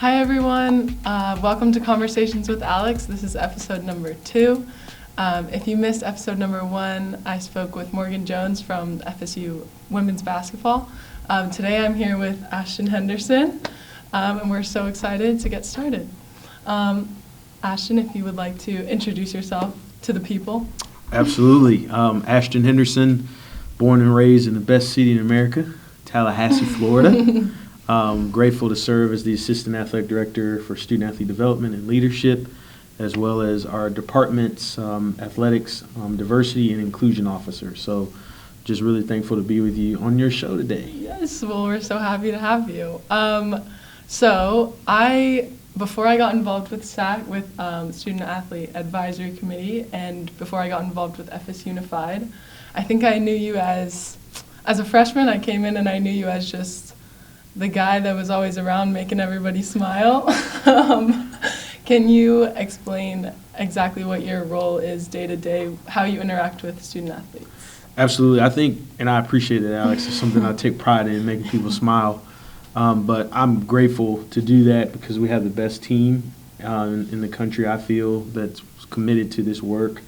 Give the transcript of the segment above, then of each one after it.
Hi everyone, welcome to Conversations with Alex. This is episode number 2. If you missed episode number 1, I spoke with Morgan Jones from FSU Women's Basketball. Today I'm here with Ashton Henderson, and we're so excited to get started. Ashton, if you would like to introduce yourself to the people. Absolutely. Ashton Henderson, born and raised in the best city in America, Tallahassee, Florida. Grateful to serve as the Assistant Athletic Director for Student Athlete Development and Leadership, as well as our department's Athletics, Diversity and Inclusion Officer. So just really thankful to be with you on your show today. Yes, well, we're so happy to have you. Before I got involved with SAC, with Student Athlete Advisory Committee, and before I got involved with FS Unified, I think I knew you as a freshman. I came in and I knew you as just the guy that was always around making everybody smile. Can you explain exactly what your role is day to day, how you interact with student athletes? Absolutely. I think, and I appreciate it, Alex, it's something I take pride in, making people smile. But I'm grateful to do that because we have the best team in the country, I feel, that's committed to this work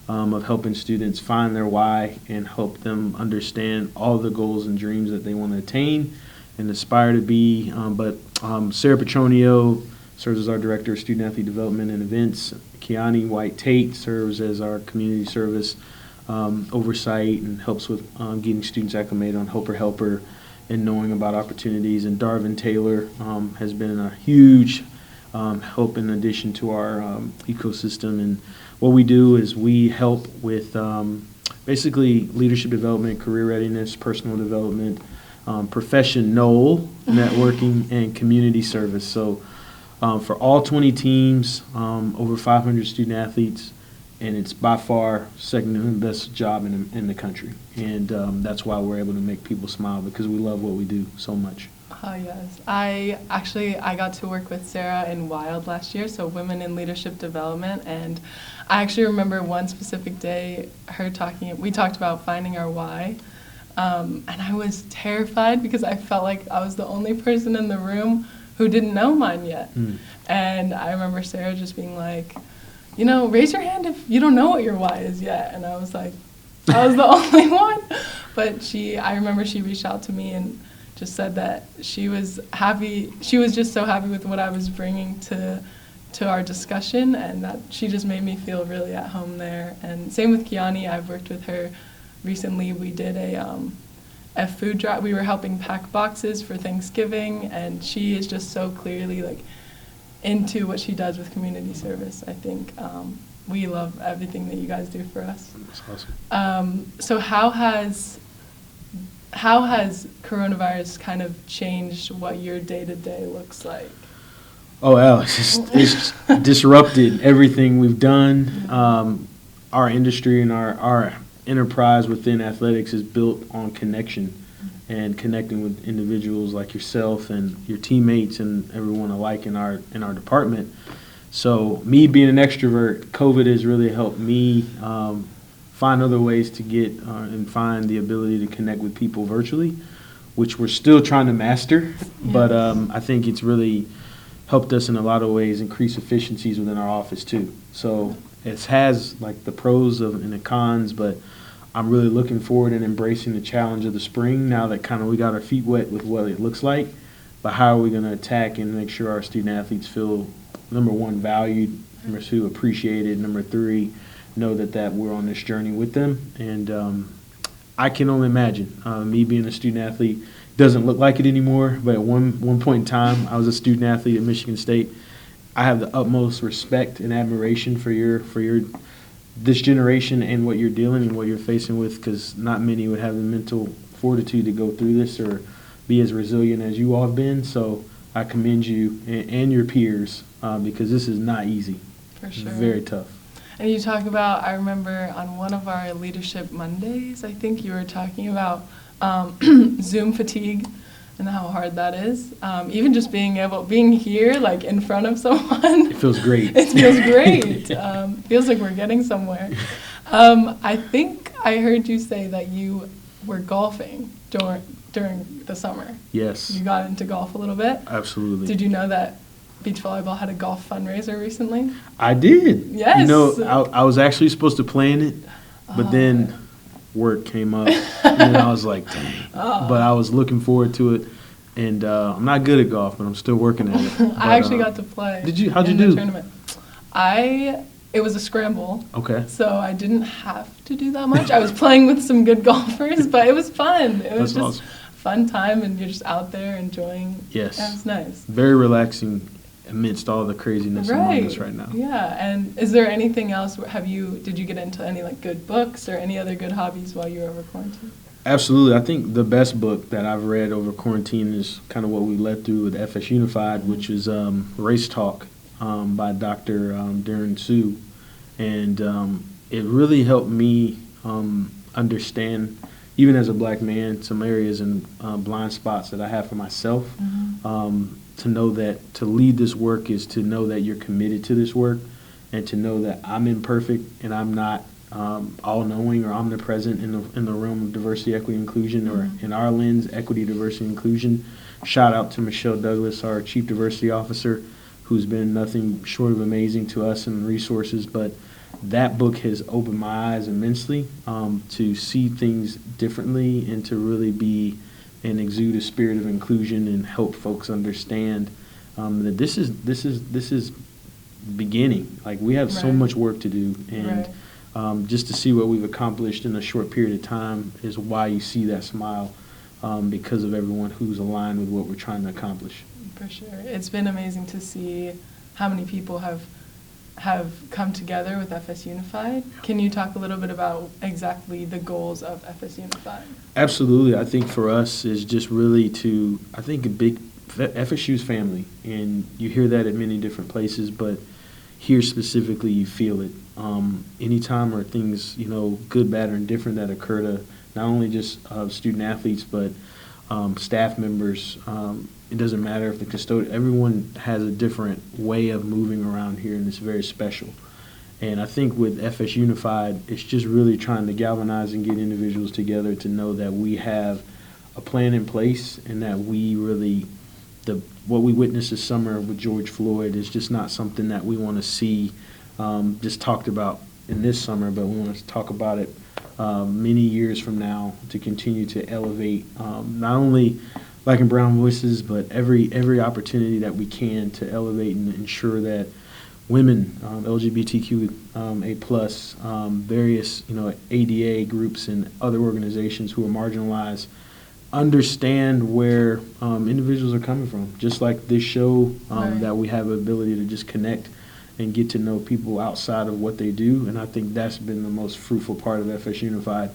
of helping students find their why and help them understand all the goals and dreams that they want to attain and aspire to be. But Sarah Petronio serves as our Director of Student Athlete Development and Events. Kiani White-Tate serves as our community service oversight and helps with getting students acclimated on Helper and knowing about opportunities. And Darvin Taylor has been a huge help in addition to our ecosystem. And what we do is we help with basically leadership development, career readiness, personal development, professional networking, and community service. So for all 20 teams, over 500 student athletes, and it's by far second best job in the country. And that's why we're able to make people smile, because we love what we do so much. Oh, yes. I got to work with Sarah in WILD last year, so Women in Leadership Development, and I actually remember one specific day we talked about finding our why. And I was terrified because I felt like I was the only person in the room who didn't know mine yet. And I remember Sarah just being like, raise your hand if you don't know what your why is yet. And I was like, I was the only one. But I remember she reached out to me and just said that she was happy. She was just so happy with what I was bringing to our discussion, and that she just made me feel really at home there. And same with Kiani. I've worked with her recently. We did a food drive. We were helping pack boxes for Thanksgiving, and she is just so clearly into what she does with community service. I think we love everything that you guys do for us. That's awesome. So how has coronavirus kind of changed what your day-to-day looks like? Oh, Alex, it's disrupted everything we've done. Our industry and our enterprise within athletics is built on connection and connecting with individuals like yourself and your teammates and everyone alike in our department. So me being an extrovert, COVID has really helped me find other ways to get and find the ability to connect with people virtually, which we're still trying to master. Yes. But I think it's really helped us in a lot of ways increase efficiencies within our office too. So it has the pros and the cons, but I'm really looking forward and embracing the challenge of the spring now that kind of we got our feet wet with what it looks like. But how are we going to attack and make sure our student athletes feel, number one, valued, number two, appreciated, number three, know that we're on this journey with them. And I can only imagine me being a student athlete doesn't look like it anymore, but at one point in time, I was a student athlete at Michigan State. I have the utmost respect and admiration for this generation and what you're dealing and what you're facing with, because not many would have the mental fortitude to go through this or be as resilient as you all have been. So I commend you and your peers because this is not easy. For sure. It's very tough. And you talk about, I remember on one of our Leadership Mondays, I think you were talking about Zoom fatigue and how hard that is. Even just being here, in front of someone. It feels great. It feels great. Feels like we're getting somewhere. I think I heard you say that you were golfing during the summer. Yes. You got into golf a little bit. Absolutely. Did you know that beach volleyball had a golf fundraiser recently? I did. Yes. You know, I was actually supposed to plan it, but then work came up, and I was like, dang. But I was looking forward to it, and I'm not good at golf, but I'm still working at it. But, I actually got to play. Did you? How'd you in do? The tournament. It was a scramble. Okay. So I didn't have to do that much. I was playing with some good golfers, but it was fun. It was just awesome. Fun time, and you're just out there enjoying. Yes. That was nice. Very relaxing amidst all the craziness among us right now. Yeah. And is there anything else? Did you get into any like good books or any other good hobbies while you were over quarantine? Absolutely. I think the best book that I've read over quarantine is kind of what we led through with FS Unified, which is Race Talk by Dr. Darren Sue. And it really helped me understand, even as a black man, some areas and blind spots that I have for myself. To know that to lead this work is to know that you're committed to this work, and to know that I'm imperfect and I'm not all-knowing or omnipresent in the realm of diversity, equity, inclusion, or in our lens, equity, diversity, inclusion. Shout out to Michelle Douglas, our Chief Diversity Officer, who's been nothing short of amazing to us and resources. But that book has opened my eyes immensely to see things differently and to really be and exude a spirit of inclusion and help folks understand that this is beginning. Like, we have so much work to do, and just to see what we've accomplished in a short period of time is why you see that smile, because of everyone who's aligned with what we're trying to accomplish. For sure. It's been amazing to see how many people have come together with FS Unified. Can you talk a little bit about exactly the goals of FS Unified? Absolutely. I think for us is just really a big FSU's family, and you hear that at many different places, but here specifically you feel it. Anytime or things, good, bad, or indifferent that occur to not only just student athletes, but staff members, it doesn't matter if the custodian, everyone has a different way of moving around here, and it's very special. And I think with FS Unified, it's just really trying to galvanize and get individuals together to know that we have a plan in place, and that we really, what we witnessed this summer with George Floyd is just not something that we want to see just talked about in this summer, but we want to talk about it many years from now to continue to elevate not only Black and brown voices, but every opportunity that we can to elevate and ensure that women, LGBTQ A plus, various ADA groups and other organizations who are marginalized understand where individuals are coming from. Just like this show, that we have the ability to just connect and get to know people outside of what they do, and I think that's been the most fruitful part of FS Unified.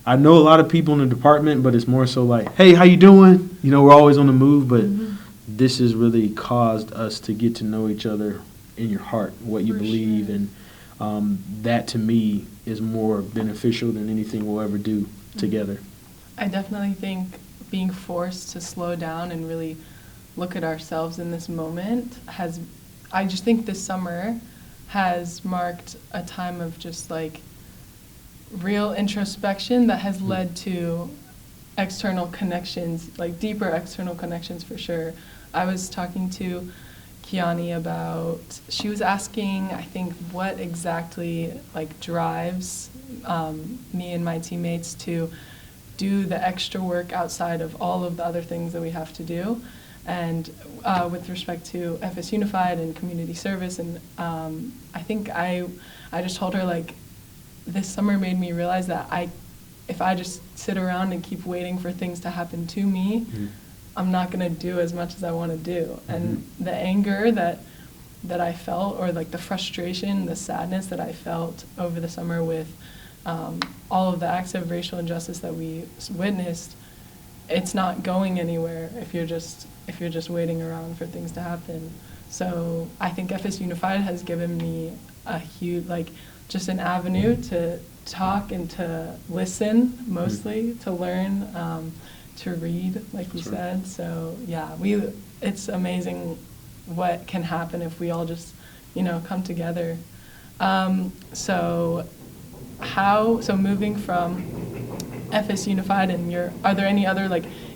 I know a lot of people in the department, but it's more so like, hey, how you doing? We're always on the move, but this has really caused us to get to know each other in your heart, what you believe, and that to me is more beneficial than anything we'll ever do together. I definitely think being forced to slow down and really look at ourselves in this moment I just think this summer has marked a time of just like real introspection that has led to external connections, like deeper external connections for sure. I was talking to Kiani about, she was asking, I think, what exactly like drives me and my teammates to do the extra work outside of all of the other things that we have to do. And with respect to FS Unified and community service, and I think I just told her, like, this summer made me realize that if I just sit around and keep waiting for things to happen to me, I'm not going to do as much as I want to do. And the anger that I felt, or like the frustration, the sadness that I felt over the summer with all of the acts of racial injustice that we witnessed, it's not going anywhere if you're just waiting around for things to happen. So I think FS Unified has given me a huge, just an avenue to talk and to listen, mostly, to learn, to read, like you said. So yeah, it's amazing what can happen if we all just, come together. So moving from FS Unified, and are there any other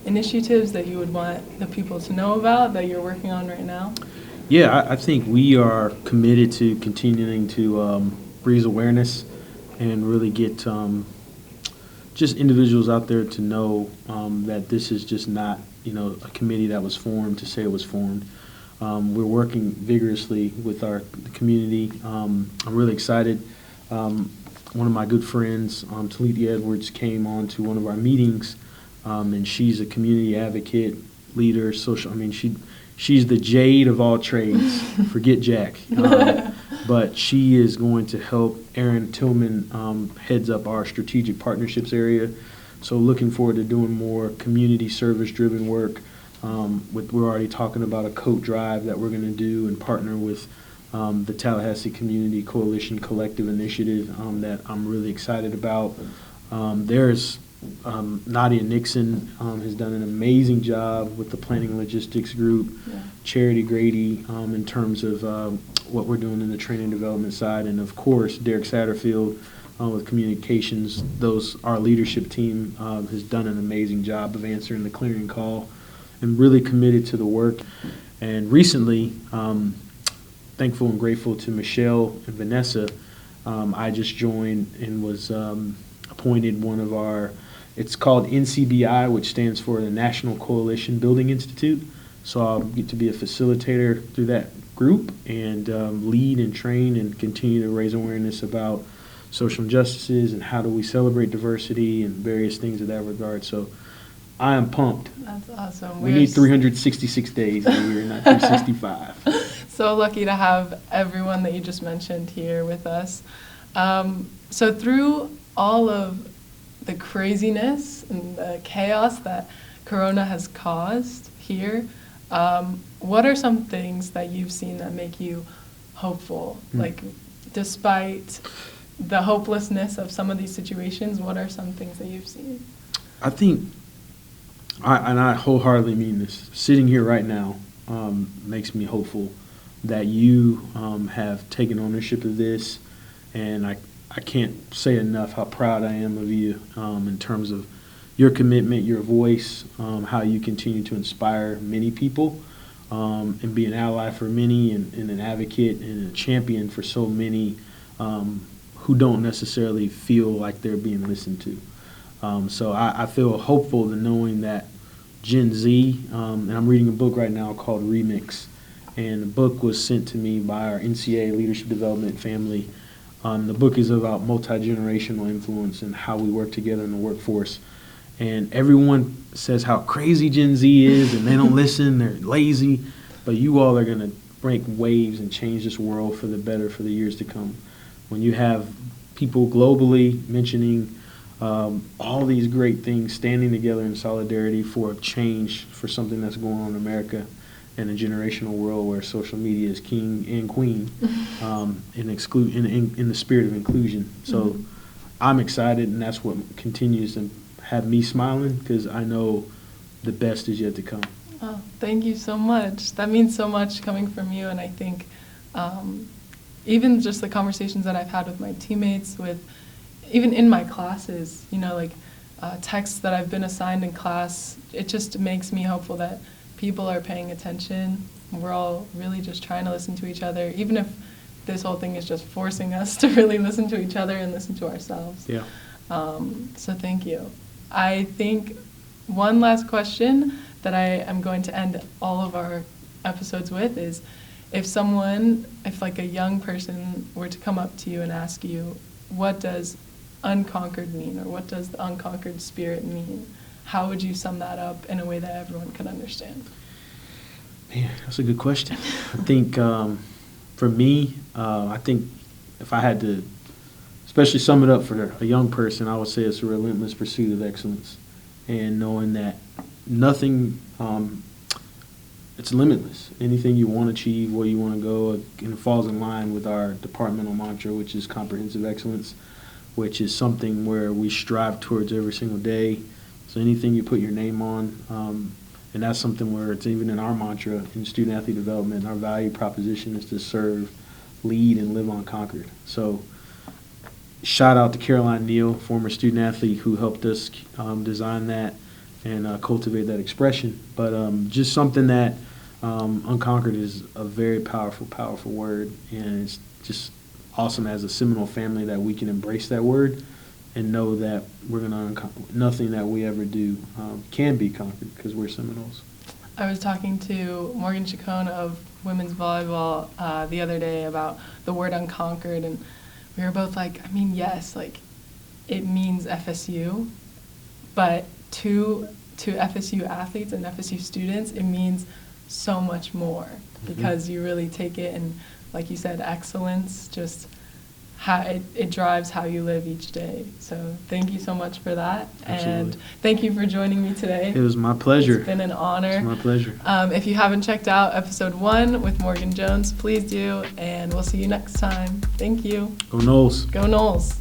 initiatives that you would want the people to know about that you're working on right now? Yeah, I think we are committed to continuing to raise awareness and really get just individuals out there to know that this is just not, a committee that was formed to say it was formed. We're working vigorously with our community. I'm really excited. One of my good friends, Taliti Edwards, came on to one of our meetings, and she's a community advocate, leader, social. I mean, she's the jade of all trades. Forget Jack. But she is going to help. Aaron Tillman heads up our strategic partnerships area. So looking forward to doing more community service-driven work. We're already talking about a coat drive that we're going to do and partner with the Tallahassee Community Coalition Collective Initiative that I'm really excited about. There's Nadia Nixon has done an amazing job with the Planning Logistics Group, yeah. Charity Grady in terms of what we're doing in the training development side, and of course Derek Satterfield with communications. Our leadership team has done an amazing job of answering the clearing call and really committed to the work. And recently, thankful and grateful to Michelle and Vanessa, I just joined and was appointed one of our, it's called NCBI, which stands for the National Coalition Building Institute. So I'll get to be a facilitator through that group and lead and train and continue to raise awareness about social injustices and how do we celebrate diversity and various things of that regard. So I am pumped. That's awesome. We need 366 days a year, not 365. So lucky to have everyone that you just mentioned here with us. So through all of the craziness and the chaos that Corona has caused here, what are some things that you've seen that make you hopeful? Like, despite the hopelessness of some of these situations, what are some things that you've seen? I think, and I wholeheartedly mean this, sitting here right now makes me hopeful that you have taken ownership of this, and I can't say enough how proud I am of you in terms of your commitment, your voice, how you continue to inspire many people and be an ally for many and an advocate and a champion for so many who don't necessarily feel like they're being listened to. So I feel hopeful to knowing that Gen Z, and I'm reading a book right now called Remix, and the book was sent to me by our NCA Leadership Development family. The book is about multi-generational influence and how we work together in the workforce. And everyone says how crazy Gen Z is and they don't listen, they're lazy, but you all are going to break waves and change this world for the better for the years to come. When you have people globally mentioning all these great things, standing together in solidarity for a change, for something that's going on in America, in a generational world where social media is king and queen, in the spirit of inclusion. So I'm excited, and that's what continues to have me smiling, because I know the best is yet to come. Oh, thank you so much. That means so much coming from you, and I think even just the conversations that I've had with my teammates, even in my classes, texts that I've been assigned in class, it just makes me hopeful that people are paying attention. We're all really just trying to listen to each other, even if this whole thing is just forcing us to really listen to each other and listen to ourselves. Yeah. So thank you. I think one last question that I am going to end all of our episodes with is, if a young person were to come up to you and ask you, what does unconquered mean, or what does the unconquered spirit mean? How would you sum that up in a way that everyone could understand? Man, that's a good question. I think for me, I think if I had to especially sum it up for a young person, I would say it's a relentless pursuit of excellence, and knowing that nothing, it's limitless. Anything you want to achieve, where you want to go, and it falls in line with our departmental mantra, which is comprehensive excellence, which is something where we strive towards every single day. So anything you put your name on, and that's something where it's even in our mantra in student athlete development, our value proposition is to serve, lead, and live unconquered. So shout out to Caroline Neal, former student athlete, who helped us design that and cultivate that expression. But just something that Unconquered is a very powerful, powerful word, and it's just awesome as a Seminole family that we can embrace that word and know that we're nothing that we ever do can be conquered because we're Seminoles. I was talking to Morgan Chacon of women's volleyball the other day about the word unconquered, and we were both like, I mean, yes, like it means FSU, but to FSU athletes and FSU students, it means so much more because you really take it and, like you said, excellence, just how it drives how you live each day. So thank you so much for that. Absolutely. And thank you for joining me today. It was my pleasure. It's been an honor. It's my pleasure. If you haven't checked out episode 1 with Morgan Jones, please do, and we'll see you next time. Thank you. Go Noles. Go Noles.